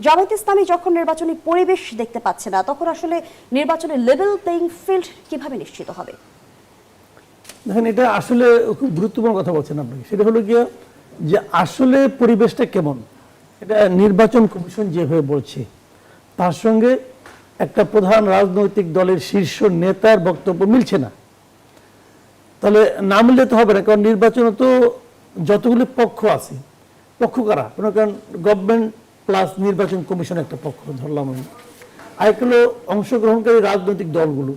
জামায়াত ইসলামী যখন নির্বাচনী পরিবেশ দেখতে পাচ্ছে না, তখন আসলে নির্বাচনের লেভেল প্লেইং ফিল্ড কিভাবে নিশ্চিত হবে? দেখেন, এটা আসলে খুব গুরুত্বপূর্ণ কথা বলছেন আপনি। সেটা হলো গিয়ে যে আসলে পরিবেশটা কেমন, এটা নির্বাচন কমিশন যেভাবে বলছে তার সঙ্গে একটা প্রধান রাজনৈতিক দলের শীর্ষ নেতার বক্তব্য মিলছে না। তাহলে না মিললে তো হবে না, কারণ নির্বাচনে তো যতগুলো পক্ষ আছে, পক্ষ কারা, মনে করেন গভর্নমেন্ট প্লাস নির্বাচন কমিশন একটা পক্ষ ধরলাম আমি, আরেকটা হলো অংশগ্রহণকারী রাজনৈতিক দলগুলো,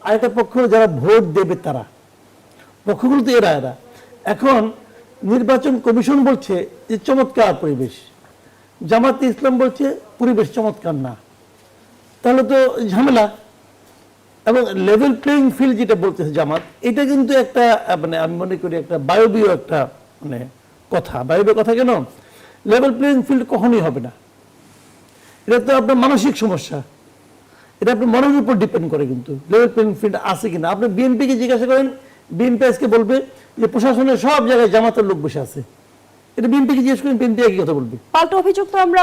আরেকটা পক্ষ যারা ভোট দেবে তারা, পক্ষগুলো তো এরা। এখন নির্বাচন কমিশন বলছে যে চমৎকার পরিবেশ, জামায়াতে ইসলাম বলছে পরিবেশ চমৎকার না, তাহলে তো ঝামেলা। এবং লেভেল প্লেইং ফিল্ড যেটা বলতেছে জামাত, এটা কিন্তু একটা মানে আমি মনে করি একটা বায়বীয় একটা মানে কথা। বায়বীয় কথা কেন? লেভেল প্লেইং ফিল্ড কখনোই হবে না। এটা তো আপনার মানসিক সমস্যা, এটা আপনার মনের উপর ডিপেন্ড করে কিন্তু লেভেল প্লেইং ফিল্ড আছে কিনা। আপনি বিএনপিকে জিজ্ঞাসা করেন, বিএনপি আজকে বলবে যে প্রশাসনের সব জায়গায় জামাতের লোক বসে আছে। এটা বিএনপিকে জিজ্ঞেস করেন, বিএনপি একই কথা বলবে। পাল্টা অভিযোগ তো আমরা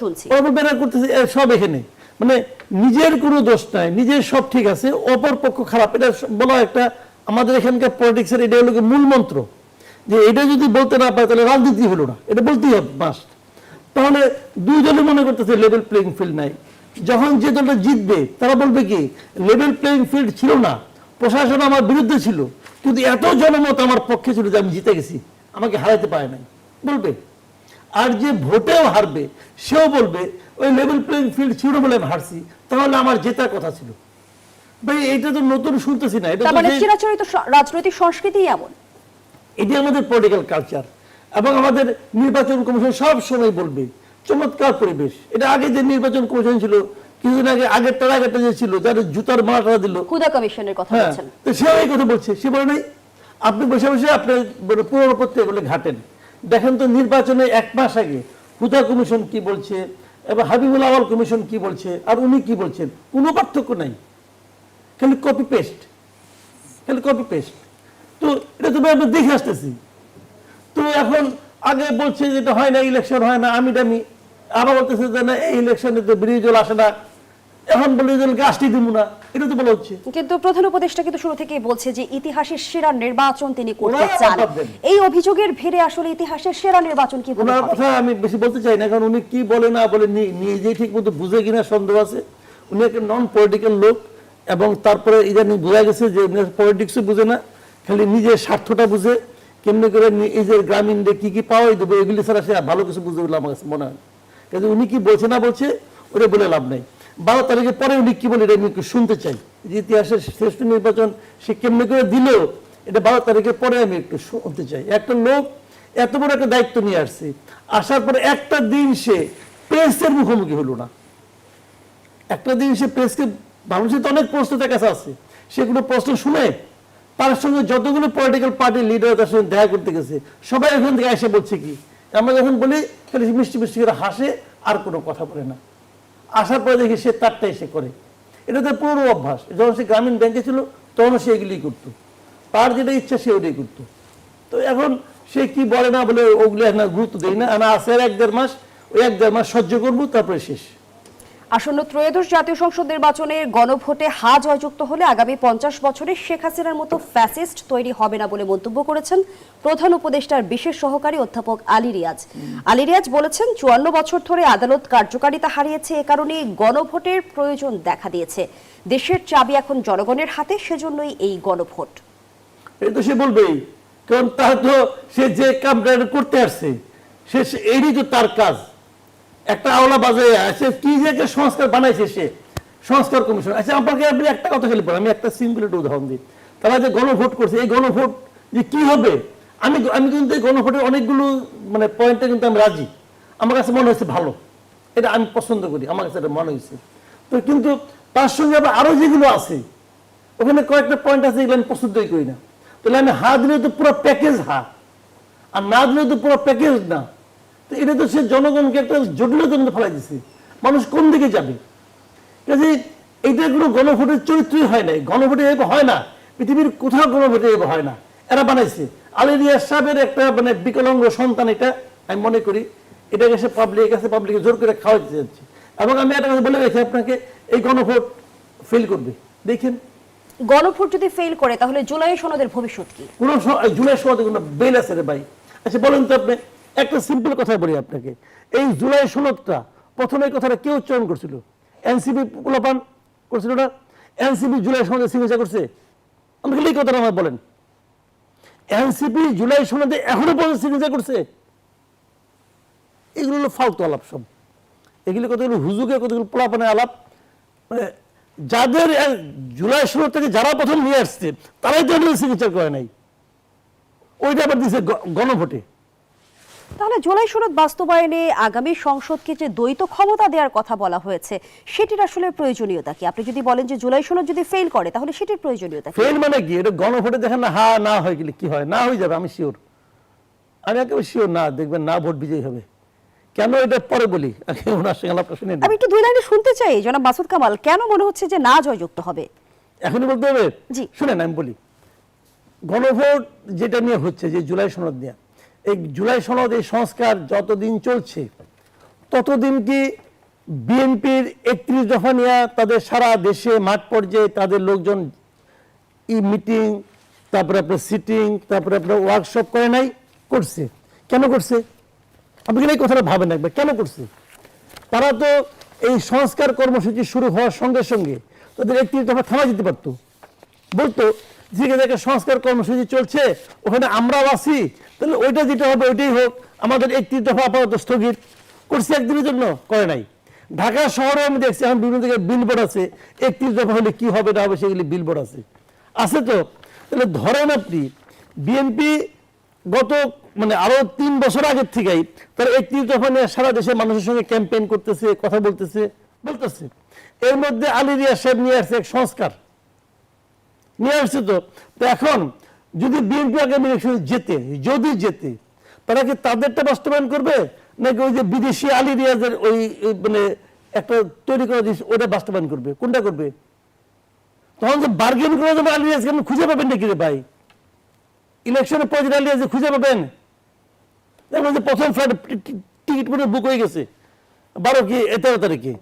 শুনছি, করতেছে সব এখানে, মানে নিজের কোনো দোষ নাই, নিজের সব ঠিক আছে, অপর পক্ষ খারাপ। এটা বলা একটা আমাদের এখানকার পলিটিক্সের এটা হলো মূল মন্ত্র, যে এটা যদি বলতে না পারে তাহলে রাজনীতি হলো না, এটা বলতেই হবে মাস্ট। তাহলে দুই দলে মনে করতেছে লেভেল প্লেইং ফিল্ড নাই। যখন যে দলটা জিতবে তারা বলবে কি লেভেল প্লেইং ফিল্ড ছিল না, প্রশাসন আমার বিরুদ্ধে ছিল, কিন্তু এত জনমত আমার পক্ষে ছিল যে আমি জিতে গেছি, আমাকে হারাতে পারে নাই বলবে। আর যে ভোটেও হারবে সেও বলবে ওই লেভেল প্লেইং ফিল্ড ছিল বলে আমি হারছি, তাহলে আমার জেতার কথা ছিল। ভাই এটা তো নতুন শুনতেছি না, এটা চিরাচরিত রাজনৈতিক সংস্কৃতি এমন, এটি আমাদের পলিটিক্যাল কালচার। এবং আমাদের নির্বাচন কমিশন সব সময় বলবে চমৎকার পরিবেশ। এটা আগে যে নির্বাচন কমিশন ছিল কিছুদিন আগে, আগেরটার যে ছিল যার জুতার মালাটা দিল, খুদা কমিশনের কথা বলছেন, তো সে এই কথা বলছে। সে বলে নাই আপনি বসে বসে আপনি পুরো পত্রিকা বলে ঘাটেন, দেখেন তো নির্বাচনে 1 মাস আগে খুদা কমিশন কি বলছে এবং হাবিবুল আওয়াল কমিশন কি বলছে আর উনি কি বলছেন, কোনো পার্থক্য নাই, খালি কপি পেস্ট, খালি কপি পেস্ট। তো এটা তো আমরা দেখে আসতেছি। তো এখন আগে বলছে যে এটা হয় না, ইলেকশন হয় না, আমি দামি, আবার বলতেছে যে না এই ইলেকশনে তো বিরোধী দল আসে না, এখন বিরোধী দলকে আসতেই দিব না, এটা তো বলা হচ্ছে। কিন্তু প্রধান উপদেষ্টা কিন্তু শুরু থেকেই বলছে যে ইতিহাসের সেরা নির্বাচন তিনি করতে চান। এই অভিযোগের ভিড়ে আসলে ইতিহাসের সেরা নির্বাচন কি বলে? ওনার কথা আমি বেশি বলতে চাই না, কারণ উনি কি বলে না বলে নিজেই ঠিক মতো বুঝে কিনা সন্দেহ আছে। উনি একটা নন পলিটিক্যাল লোক, এবং তারপরে ইদানিং বোঝা গেছে যে পলিটিক্সও বুঝে না, খালি নিজের স্বার্থটা বুঝে, কেমনি করে নিজের গ্রামীণ কি কি পাওয়াই দেবে এগুলি ছাড়া সে ভালো কিছু বুঝতে বলে আমার কাছে মনে হয়। কিন্তু উনি কি বলছে না বলছে ওটা বলে লাভ নাই। 12 তারিখের পরে উনি কি বলে এটা আমি একটু শুনতে চাই, যে ইতিহাসের শ্রেষ্ঠ নির্বাচন সে কেমনি করে দিল, এটা 12 তারিখের পরে আমি একটু শুনতে চাই। একটা লোক এত বড় একটা দায়িত্ব নিয়ে আসছে, আসার পরে একটা দিন সে প্রেসের মুখোমুখি হলো না। একটা দিন সে প্রেসকে, মানুষের তো অনেক প্রশ্ন তার কাছে আছে, সেগুলো প্রশ্ন শুনে তার সঙ্গে যতগুলো পলিটিক্যাল পার্টির লিডার তার সঙ্গে দেখা করতে গেছে সবাই এখান থেকে এসে বলছে কি, আমরা যখন বলি খালি মিষ্টি মিষ্টি করে হাসে আর কোনো কথা বলে না। আসার পরে দেখি সে তারটা এসে করে, এটা তো পুরো অভ্যাস। যখন সে গ্রামীণ ব্যাংকে ছিল তখন সে এগুলি করতো, তার যেটা ইচ্ছা সে ওটাই করতো। তো এখন সে কি বলে না বলে ওগুলো এখন গুরুত্ব দেয় না, আছে আর 1-1.5 মাস, ওই 1-1.5 মাস সহ্য করবো, তারপরে শেষ। আসন্ন ত্রয়োদশ জাতীয় সংসদ নির্বাচনের গণভোটে হা জয়যুক্ত হলে আগামী 50 বছরে শেখ হাসিনার মতো ফ্যাসিস্ট তৈরি হবে না বলে মন্তব্য করেছেন প্রধান উপদেষ্টার বিশেষ সহকারী অধ্যাপক আলী রিয়াজ। আলী রিয়াজ বলেছেন 54 বছর ধরে আদালত কার্যকারিতা হারিয়েছে, এ কারণে গণভোটের প্রয়োজন দেখা দিয়েছে। দেশের চাবি এখন জনগণের হাতে, সেজন্যই এই গণভোট। এই তো সে বলবেই, কারণ তার তো সে যে কামটা করতে আসছে সে এরই তো তার কাজ। একটা আওলা বাজারে আছে কি যে একটা সংস্কার বানাইছে সে, সংস্কার কমিশন। আচ্ছা আপনাকে আপনি একটা কথা খেলে পড়ে, আমি একটা সিম্পল একটা উদাহরণ দিই। তারা যে গণভোট করছে, এই গণভোট যে কি হবে, আমি কিন্তু এই গণভোটের অনেকগুলো মানে পয়েন্টে কিন্তু আমি রাজি, আমার কাছে মনে হয়েছে ভালো, এটা আমি পছন্দ করি, আমার কাছে এটা মনে হয়েছে। তো কিন্তু তার সঙ্গে আবার আরো যেগুলো আছে ওখানে কয়েকটা পয়েন্ট আছে এগুলো আমি পছন্দই করি না। তাহলে আমি হা দিলে তো পুরো প্যাকেজ হা, আর না দিলে তো পুরো প্যাকেজ না। তো এটা তো সে জনগণকে একটা জটিলতার মধ্যে ফেলাই দিচ্ছে, মানুষ কোন দিকে যাবে। কাজে এইটা কোনো গণভোটের চরিত্রই হয় নাই, গণভোটে এভাবে হয় না, পৃথিবীর কোথাও গণভোটে এভাবে হয় না। এরা বানাইছে, আলী রিয়াজ সাহেবের একটা মানে বিকলাঙ্গ সন্তান, এটা আমি মনে করি এটা এসে পাবলিকের কাছে পাবলিকে জোর করে খাওয়াতে যাচ্ছে। এবং আমি একটা কথা বলে রেখে আপনাকে, এই গণভোট ফেল করবে দেখেন। গণভোট যদি ফেল করে তাহলে জুলাই সনদের ভবিষ্যৎ কি? কোনো জুলাই সনদে কোনো বেল আছে রে ভাই? আচ্ছা বলেন তো আপনি, একটা সিম্পল কথা বলি আপনাকে, এই জুলাই সনদটা প্রথমে কথাটা কেউ উচ্চারণ করছিল? এনসিপি পোলাপান করছিল না? এনসিপি জুলাই সনদে সিগনেচার করছে? আমাকে এই কথাটা আমার বলেন, এনসিপি জুলাই সনদে এখনো পর্যন্ত সিগনেচার করছে? এগুলো হলো ফালতু আলাপ সব, এগুলো কতগুলো হুজুকে কতগুলো পোলাপানের আলাপ। মানে যাদের জুলাই সনদ থেকে যারা প্রথম নিয়ে আসছে তারাই তো সিগনেচার করে নাই, ওইটা আবার দিছে গণভোটে। তাহলে জুলাই সনদ বাস্তবায়নে আগামী সংসদকে যে দ্বৈত ক্ষমতা দেওয়ার কথা বলা হয়েছে সেটির আসলে প্রয়োজনীয়তা কি? আপনি যদি বলেন যে জুলাই সনদ যদি ফেল করে তাহলে সেটির প্রয়োজনীয়তা কি? ফেল মানে কি? এটা গণভোটে দেখেন না, হ্যাঁ না হয় গেলে কি হয়? না হয়ে যাবে, আমি শিওর, আমি একেবারে শিওর না, দেখবেন না ভোট বিজয়ী হবে। কেন এটা পরে বলি, ওনার সঙ্গে আলাপটা শুনে নিন। আমি একটু দুই লাইনে শুনতে চাই জনাব মাসুদ কামাল, কেন মনে হচ্ছে যে না জয়যুক্ত হবে? এখনই বলতে হবে? জি শুনেন আমি বলি, গণভোট যেটা নিয়ে হচ্ছে, যে জুলাই সনদ নিয়ে, এই জুলাই সনদ এই সংস্কার যতদিন চলছে ততদিন কি বিএনপির 31 দফা নিয়ে তাদের সারা দেশে মাঠ পর্যায়ে তাদের লোকজন মিটিং, তারপরে আপনার সিটিং, তারপরে আপনার ওয়ার্কশপ করে নাই? করছে। কেন করছে? আপনি এই কথাটা ভাবেন একবার, কেন করছে? তারা তো এই সংস্কার কর্মসূচি শুরু হওয়ার সঙ্গে সঙ্গে তাদের 31 দফা থামা যেতে পারতো, বলতো যে একটা সংস্কার কর্মসূচি চলছে ওখানে আমরাও আছি, তাহলে ওইটা যেটা হবে ওইটাই হোক, আমাদের 31 দফা আপাতত স্থগিত। করছে একদিনের জন্য? করে নাই। ঢাকা শহরে আমি দেখছি এখন বিভিন্ন জায়গায় বিলবোর্ড আছে, 31 দফা হলে কি হবে না হবে সেগুলি বিলবোর্ড আছে, আছে তো। তাহলে ধরেন আপনি বিএনপি গত মানে আরো 3 বছর আগের থেকেই তারা 31 দফা নিয়ে সারা দেশের মানুষের সঙ্গে ক্যাম্পেইন করতেছে, কথা বলতেছে। এর মধ্যে আলী রিয়াজ সাহেব নিয়ে আসছে এক সংস্কার, নিয়ে আসছে তো। এখন যদি বিএনপি আগামী ইলেকশনে যদি জেতে, তারা কি তাদেরটা বাস্তবায়ন করবে, নাকি ওই যে বিদেশি আলী রিয়াজের ওই মানে একটা তৈরি করা জিনিস ওটা বাস্তবায়ন করবে? কোনটা করবে? তখন যে বার্গেন করা যাবে আলী রিয়াজকে আপনি খুঁজে পাবেন নাকি রে ভাই? ইলেকশনের পর আলী রিয়াজ খুঁজে পাবেন? দেখবেন যে প্রথম ফ্লাইট টিকিট মনে বুক হয়ে গেছে 13 তারিখে।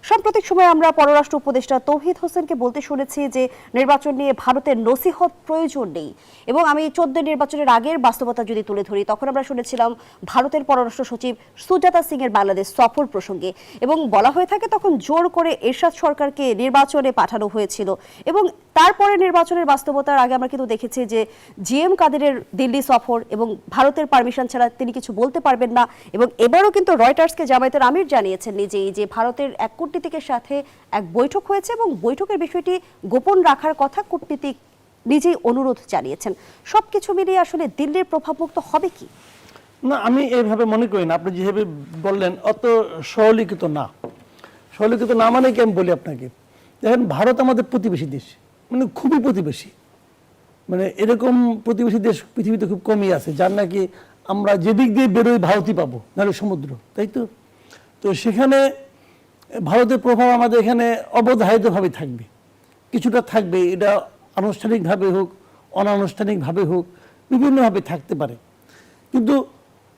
সাম্প্রতিক সময়ে আমরা পররাষ্ট্র উপদেষ্টা তৌহিদ হোসেনকে বলতে শুনেছি যে নির্বাচন নিয়ে ভারতের নসিহত প্রয়োজন নেই, এবং আমি 14 নির্বাচনের আগের বাস্তবতা যদি তুলে ধরি তখন আমরা শুনেছিলাম ভারতের পররাষ্ট্র সচিব সুজাতা সিং এর বাংলাদেশ সফর প্রসঙ্গে, এবং বলা হয়ে থাকে তখন জোর করে এরশাদ সরকারকে নির্বাচনে পাঠানো হয়েছিল। এবং তারপরে নির্বাচনের বাস্তবতার আগে আমরা কিন্তু দেখেছি যে জিএম কাদেরের দিল্লি সফর, এবং ভারতের পারমিশন ছাড়া তিনি কিছু বলতে পারবেন না। এবং এবারও কিন্তু রয়টার্সকে জামায়াতের আমির জানিয়েছেন নিজেই যে ভারতের এক কূটনীতিকের সাথে এক বৈঠক হয়েছে এবং বৈঠকের বিষয়টি গোপন রাখার কথা কূটনীতিক নিজেই অনুরোধ জানিয়েছেন। সবকিছু মিলিয়ে আসলে দিল্লির প্রভাবমুক্ত হবে কি? না, আমি এইভাবে মনে করি না। আপনি যেভাবে বললেন অত সরলীকৃত না। সরলীকৃত না মানে কি আমি বলি আপনাকে, দেখেন ভারত আমাদের প্রতিবেশী দেশ, মানে খুবই প্রতিবেশী, মানে এরকম প্রতিবেশী দেশ পৃথিবীতে খুব কমই আছে যার নাকি আমরা যেদিক দিয়ে বেরোই ভারতই পাবো, নাহলে সমুদ্র, তাই তো। তো সেখানে ভারতের প্রভাব আমাদের এখানে অবধারিতভাবে থাকবে, কিছুটা থাকবে। এটা আনুষ্ঠানিকভাবে হোক অনানুষ্ঠানিকভাবে হোক বিভিন্নভাবে থাকতে পারে। কিন্তু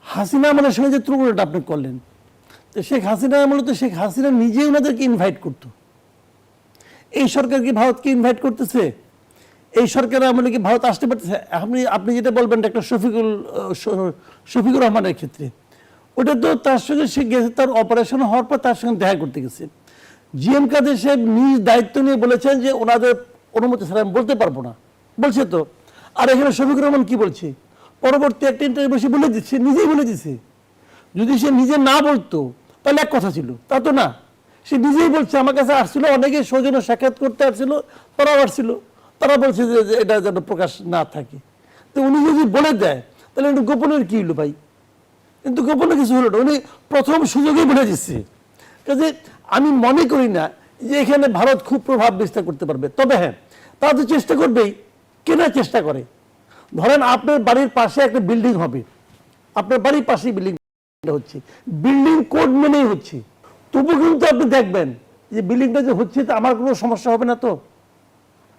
হাসিনা আমলের সঙ্গে যে তুলনাটা আপনি করলেন, তো শেখ হাসিনা আমলে তো শেখ হাসিনা নিজেই ওনাদেরকে ইনভাইট করতো। এই সরকার কি ভারতকে ইনভাইট করতেছে? এই সরকার আমলে কি ভারত আসতে পারতেছে? আপনি যেটা বলবেন একটা শফিকুর রহমানের ক্ষেত্রে, ওটা তো তার সঙ্গে সে গেছে, তার অপারেশন হওয়ার পর তার সঙ্গে দেখা করতে গেছে। জিএম কাদের সাহেব নিজ দায়িত্ব নিয়ে বলেছেন যে ওনাদের অনুমতি ছাড়া আমি বলতে পারবো না, বলছে তো। আর এখানে শফিকুর রহমান কি বলছে, পরবর্তী একটা ইন্টারভিউ সে বলে দিচ্ছে, নিজেই বলে দিচ্ছে। যদি সে নিজে না বলতো তাহলে এক কথা ছিল, তা তো না। সে নিজেই বলছে, আমার কাছে আসছিল অনেকে সৌজন্য সাক্ষাৎ করতে আসছিল, তারাও আসছিল, তারা বলছে যে এটা যেন প্রকাশ না থাকে। তো উনি যদি বলে দেয় তাহলে একটু গোপনের কি হলো ভাই? কিন্তু গোপনে কিছু হলো না, উনি প্রথম সুযোগেই বলে দিচ্ছে। কাজে আমি মনে করি না যে এখানে ভারত খুব প্রভাব বিস্তার করতে পারবে। তবে হ্যাঁ, তারা তো চেষ্টা করবেই। কেনার চেষ্টা করে, ধরেন আপনার বাড়ির পাশে একটা বিল্ডিং হবে, আপনার বাড়ির পাশেই বিল্ডিং হচ্ছে, বিল্ডিং কোড মেনেই হচ্ছে, তবু কিন্তু আপনি দেখবেন যে বিল্ডিংটা যে হচ্ছে তা আমার কোনো সমস্যা হবে না, তো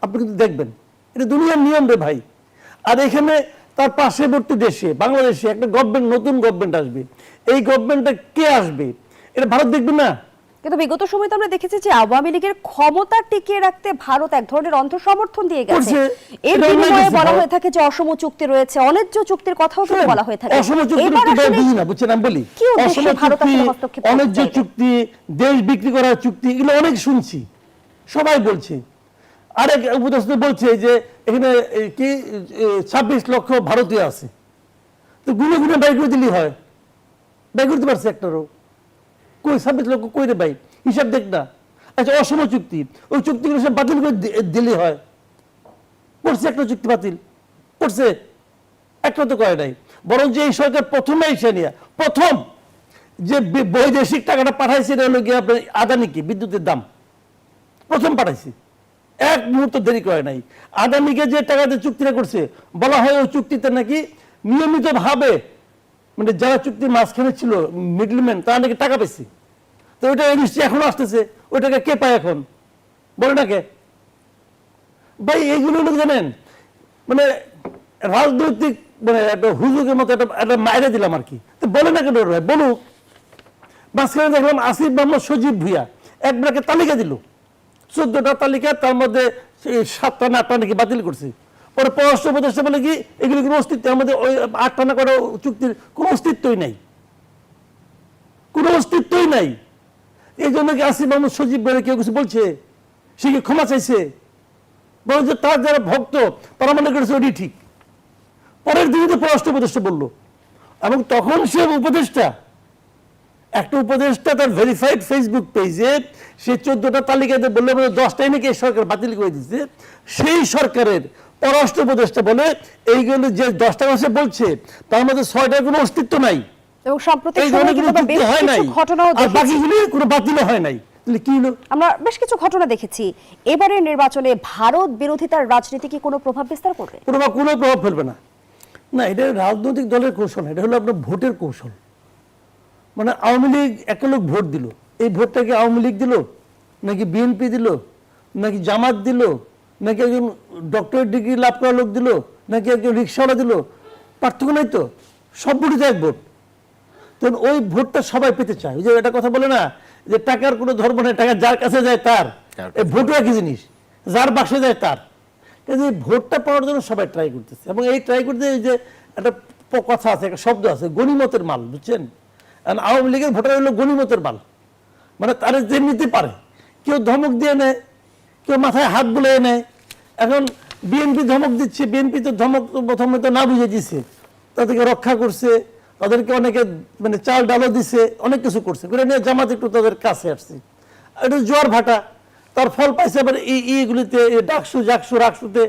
আপনি কিন্তু দেখবেন। এটা দুনিয়ার নিয়ম রে ভাই। আর এখানে তার পার্শ্ববর্তী দেশে বাংলাদেশে একটা গভর্নমেন্ট, নতুন গভর্নমেন্ট আসবে, এই গভর্নমেন্টটা কে আসবে এটা ভারত দেখবে না? কিন্তু বিগত সময় তো আমরা দেখেছি যে আওয়ামী লীগের ক্ষমতা টিকিয়ে রাখতে ভারত এক ধরনের অন্তঃসমর্থন দিয়ে গেছে। করছে। এর এটা অন্যায় বিনিময়ে করছে বলা ভারত। হয়ে থাকে যে অসম চুক্তি রয়েছে, অন্যায্য চুক্তির কথাও কিন্তু বলা হয়ে থাকে। অসম চুক্তি এবার আসলে বুঝি না, বুঝছেন আমি বলি, কি উদ্দেশ্যে অসম ভারত চুক্তি, আসলে হস্তক্ষেপ করতে অন্যায্য চাইবে? চুক্তি, দেশ বিক্রি করার চুক্তি, এগুলো অনেক শুনছি, সবাই বলছে। আরেক উপদেষ্টা বলছে যে এখানে কি 26 লক্ষ ভারতীয় আছে, তো গুনে গুনে বাই করে দিলেই হয়। বাই করতে পারছে একটারও? কই 26 লক্ষ কই রে ভাই, হিসাব দেখ না। আচ্ছা, অসম চুক্তি, ওই চুক্তিগুলো সব বাতিল করে দিলে হয়। করছে একটা চুক্তি বাতিল করছে? একটা তো করে নাই। বরং যে এই সরকার প্রথমে এসে নিয়ে প্রথম যে বৈদেশিক টাকাটা পাঠাইছে এটা হলো গিয়ে আপনার আদানিকে, বিদ্যুতের দাম প্রথম পাঠাইছে, এক মুহূর্ত দেরি করে নাই। আদানিকে যে টাকাতে চুক্তিটা করছে, বলা হয় ওই চুক্তিতে নাকি নিয়মিত ভাবে মানে যারা চুক্তির মাঝখানে ছিল মিডলম্যান, তারা নাকি টাকা পেয়েছে। তো ওইটা নিশ্চয়ই এখনো আসতেছে, ওই টাকা কে পায় এখন বলে না কে? ভাই এইগুলো লোক জানেন মানে রাজনৈতিক মানে একটা হুজুকের মতো একটা মাইরে দিলাম আর কি। তো বলে না কেন ভাই, বলুক। মাঝখানে দেখলাম আসিফ মোহাম্মদ সজীব ভুইয়া একবারকে তালিকা দিল, 14টা তালিকা, তার মধ্যে 7টা না 8টা নাকি বাতিল করছে। পরে পররাষ্ট্র উপদেষ্টা বলে কি এগুলো কোনো অস্তিত্ব, আমাদের ওই 8টা না করা চুক্তির কোনো অস্তিত্বই নাই, কোনো অস্তিত্বই নাই। এই জন্য কি আসিফ মোহাম্মদ সজীব বলে কেউ কিছু বলছে? সে কি ক্ষমা চাইছে? বরং যে তার যারা ভক্ত তারা মনে করেছে ওটি ঠিক। পরের দিনে তো পররাষ্ট্র উপদেষ্টা বললো, এবং তখন সে উপদেষ্টা, একটা উপদেষ্টা তার ভেরিফাইড ফেসবুক পেজে সে 14টা তালিকাতে বললে 10টাই নাকি সরকার বাতিল করে দিচ্ছে। সেই সরকারের পররাষ্ট্র উপদেষ্টা বলে এইগুলো যে 10টা মাসে বলছে তার মধ্যে 6টার কোনো অস্তিত্ব নাই, এবং সাম্প্রতিক এই সময়ে ধরনের কোনো কিন্তু চুক্তি বেশ হয় নাই, কিছু ঘটনাও আর দেখেছি। বাকিগুলি কোনো বাতিল হয় নাই। তাহলে কি হলো? আমরা বেশ কিছু ঘটনা দেখেছি। এবারের নির্বাচনে ভারত বিরোধিতার রাজনীতি কি কোনো প্রভাব বিস্তার করবে? কোনো প্রভাব ফেলবে না। না, এটা রাজনৈতিক দলের কৌশল, এটা হলো আপনার ভোটের কৌশল। মানে আওয়ামী লীগ একটা লোক ভোট দিল, এই ভোটটাকে আওয়ামী লীগ দিল নাকি বিএনপি দিল নাকি জামাত দিল নাকি একজন ডক্টরেট ডিগ্রি লাভ করা লোক দিল নাকি একজন রিক্সাওয়ালা দিল, পার্থক্য নাই তো, সব ভোটই তো এক ভোট। তখন ওই ভোটটা সবাই পেতে চায়। ওই যে একটা কথা বলে না যে টাকার কোনো ধর্ম নেই, টাকা যার কাছে যায় তার, এই ভোটও একই জিনিস, যার বাসে যায় তার। কিন্তু এই ভোটটা পাওয়ার জন্য সবাই ট্রাই করতেছে, এবং এই ট্রাই করতে এই যে একটা কথা আছে, একটা শব্দ আছে, গণিমতের মাল, বুঝছেন? আওয়ামী লীগের ভোটার হলো গণিমতের মাল, মানে তারা যে নিতে পারে, কেউ ধমক দিয়ে নেয়, কেউ মাথায় হাত বুলিয়ে নেয়। এখন বিএনপি ধমক দিচ্ছে, বিএনপি তো ধমক প্রথমে তো না বুঝে দিচ্ছে, তাদেরকে রক্ষা করছে, তাদেরকে অনেকে মানে চাল ডালও দিছে, অনেক কিছু করছে, করে নিয়ে জামাত একটু তাদের কাছে আসছে, একটু জোয়ার ভাটা, তার ফল পাইছে। আবার এইগুলিতে ডাকসু জাকসু রাকসুতে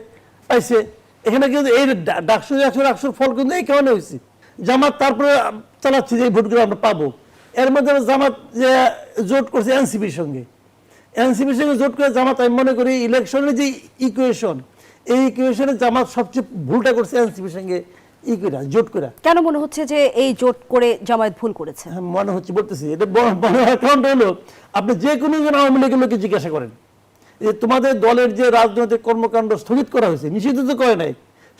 পাইছে। এখানে কিন্তু এই ডাকসু জাকসু রাকসুর ফল কিন্তু এই কারণে হয়েছে, জামাত তারপরে চালাচ্ছে যে এই ভোটগুলো আমরা পাবো। এর মধ্যে জামাত যে জোট করছে এনসিপির সঙ্গে, এনসিপির সঙ্গে জোট করে জামাত, আমি মনে করি ইলেকশনের যে ইকুয়েশন, এই ইকুয়েশনে জামাত সবচেয়ে ভুলটা করছে এনসিপির সঙ্গে জোট করে। কেন মনে হচ্ছে যে এই জোট করে জামায়াত ভুল করেছে? মনে হচ্ছে, বলতেছি এটা মনে হয় কারণটা হলো, আপনি যে কোনো জন আওয়ামী লীগের লোককে জিজ্ঞাসা করেন যে তোমাদের দলের যে রাজনৈতিক কর্মকাণ্ড স্থগিত করা হয়েছে, নিষিদ্ধ তো করে নাই,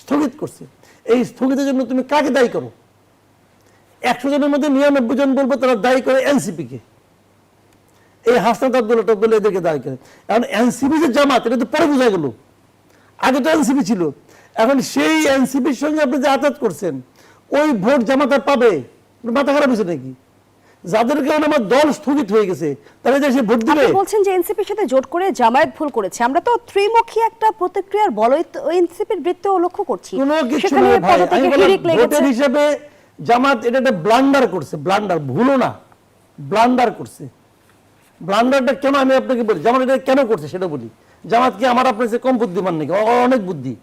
স্থগিত করছে, এই স্থগিতের জন্য তুমি কাকে দায়ী করো? 100 জনের মধ্যে 99 জন বলবো তারা দায়ী করে এনসিপিকে, এই হাসনাত আব্দুল্লাহ বলে এদেরকে দায়ী করে। এখন এনসিপি যে জামাত, এটা তো পরে বোঝা গেল, আগে তো এনসিপি ছিল। এখন সেই এনসিপির সঙ্গে আপনি যে আঘাত করছেন, ওই ভোট জামাত আর পাবে? মাথা খারাপ হয়েছে নাকি? যাদের কারণে আমার দল স্থগিত হয়ে গেছে তারা যে সে ভোট দিবে? আপনি বলছেন যে এনসিপির সাথে জোট করে জামায়াত ভুল করেছে, আমরা তো ত্রিমুখী একটা প্রতিক্রিয়ার বলয় এনসিপির বৃত্তেও লক্ষ্য করছি। কোনো কিছু সেখানে নয় ভাই, পদত্যাগে আমি বললাম হিড়িক লেগেছে। ভোটের হিসাবে জামাত এটা একটা ব্লান্ডার করছে, ব্লান্ডার, ভুলও না, ব্লান্ডার করছে। ব্লান্ডারটা কেন আমি আপনাকে বলি, জামাত এটা কেন করছে সেটা বলি। জামাত কি আমার আপনার চেয়ে কম বুদ্ধিমান নাকি? অনেক বুদ্ধি।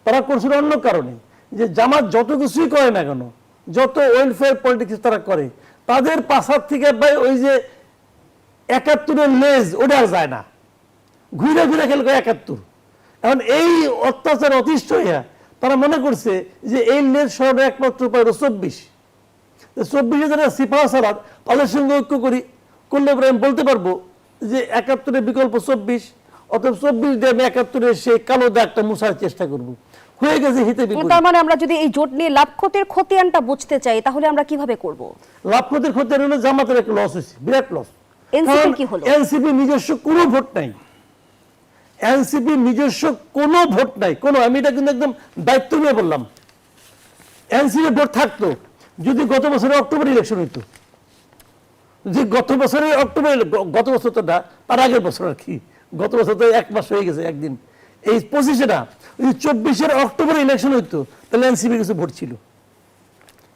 তারা করছিল অন্য কারণে, যে জামাত যত কিছুই করে না কেন, যত ওয়েলফেয়ার পলিটিক্স তারা করে, তাদের পাশার থেকে ভাই ওই যে 71-এর লেজ ওটা আর যায় না, ঘুরে ঘুরে খেলে 71। এখন এই অত্যাচার অতিষ্ঠ হইয়া তারা মনে করছে যে এই লেজ সরানোর একমাত্র উপায় হলো 24 যারা সিপাহ সালাদ, তাদের সঙ্গে ঐক্য করলে পরে আমি বলতে পারবো যে 71-এর বিকল্প 24, অথবা 24 দিয়ে আমি 71-এর সেই কালো দাগটা মুছার চেষ্টা করব। হয়ে গেছে হিতে বিপরীত। তার মানে আমরা যদি এই জোট নিয়ে লাভ ক্ষতির খতিয়ানটা বুঝতে চাই তাহলে আমরা কিভাবে করব? লাভ ক্ষতির ক্ষতি হলো জামাতের একটা লস হয়েছে, বিরাট লস। এনসিপি কি হলো? এনসিপি নিজস্ব কোনো ভোট নাই, এনসিপি নিজস্ব কোনো ভোট নাই, কোনো, আমি এটা কিন্তু একদম দায়িত্ব নিয়ে বললাম। এনসিপি ভোট থাকতো যদি গত বছরের অক্টোবর ইলেকশন হইতো, যে গত বছরের অক্টোবর, গত বছর তো না, তার আগের বছর আর কি, গত বছর তো 1 মাস হয়ে গেছে একদিন, এই 25-এ না, 24-এর অক্টোবর ইলেকশন হইতো তাহলে এনসিপি কিছু ভোট ছিল,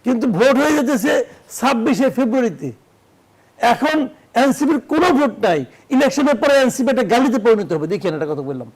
কিন্তু ভোট হয়ে যেতেছে 26-এ ফেব্রুয়ারিতে। এখন এনসিপির কোনো ভোট নাই, ইলেকশনের পরে এনসিপি একটা গালিতে পরিণত হবে। দেখেন একটা কথা বললাম।